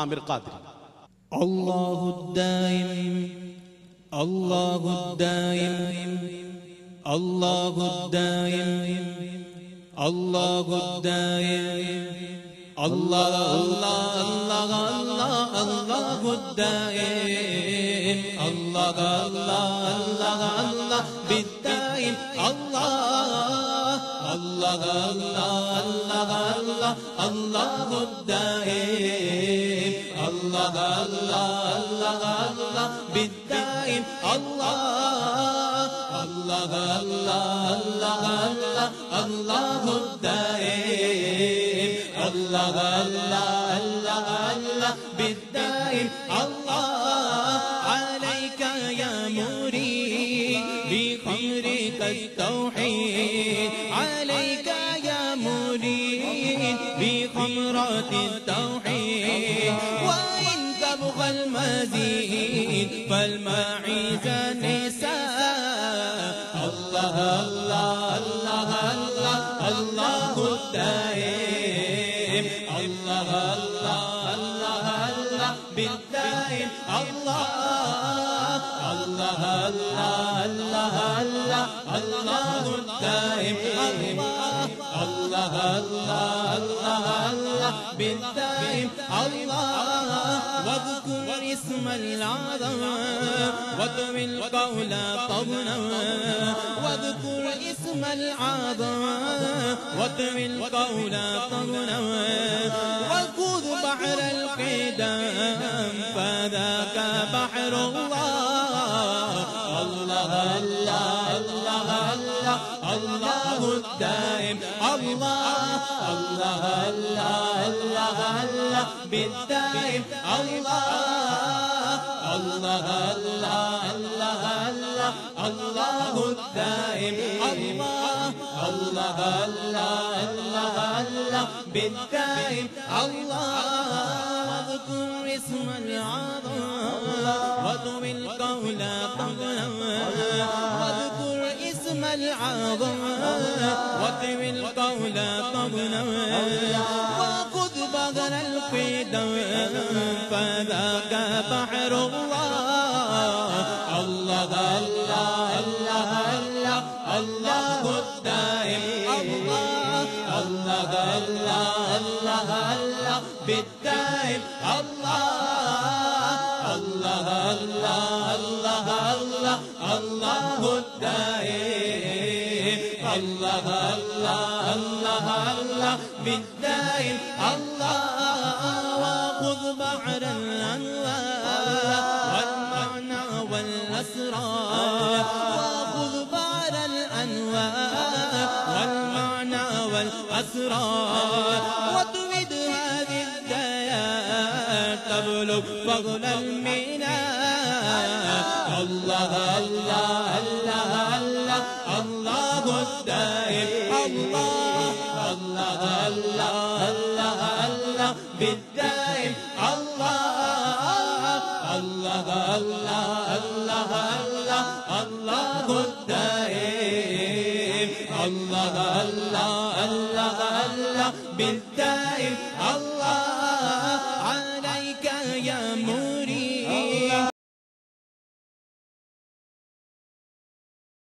ആമിർ ഖാദിരി. അല്ലാഹുദ്ദായിം അല്ലാഹുദ്ദായിം അല്ലാഹുദ്ദായിം അല്ലാഹുദ്ദായിം അല്ലാഹ് അല്ലാഹ് അല്ലാഹ് അല്ലാഹുദ്ദായിം അല്ലാഹ് അല്ലാഹ് അല്ലാഹ് അല്ലാഹ് ബിദ്ദായിം അല്ലാഹ് അല്ലാഹ് അല്ലാഹ് അല്ലാഹ് അല്ലാഹുദ്ദായിം അല്ലാഹ് അല്ലാഹ് അല്ലാഹ് അല്ലാഹ് ബിദ്ദായിം അല്ലാഹ് അല്ലാഹ് അല്ലാഹ് അല്ലാഹ് അല്ലാഹ് അല്ലാഹുദ്ദായിം അല്ലാഹ് അല്ലാഹ് അല്ലാഹ് അല്ലാഹ് ബിദ്ദായിം അല്ലാഹ് عليك يا مريد بخمرك التوحيد عليك يا مريد بخمرة التوحيد وإن تبغى المزيد فالمعيز نساء الله الله الله الله الله الدائم الله الله الله الله بالدائم الله الله الله الله الله الله الدائم الله الله الله الله الله بالدائم الله واذكر اسم العظم واتوي القول طبنا واذكر اسم العظم واتوي القول طبنا وخذ بحر القدم فذاك بحر الله الله الله الله الله الله الدائم الله الله الله الله الله بالدائم الله الله الله الله الله الله الدائم الله الله الله الله الله بالدائم الله واذكر اسم العظم واتوي القول طبلا واذكر اسم العظم واتوي القول طبلا وخذ بغر القدم فذاك بحر الله الله الله الله الله الله الدائم الله الله الله الله الله بالدائم الله الله الله الله الله الله الدائم الله الله الله الله بالدائم الله وخذ بحر الأنوار والمعنى والأسرار وخذ بحر الأنوار والمعنى والأسرار وتمد هذه الديار تبلغ فضل المنى الله الله الله الله الله الدائم الله الله الله الله الله بالدائم الله الله الله الله الله الله الدائم الله الله الله الله بالدائم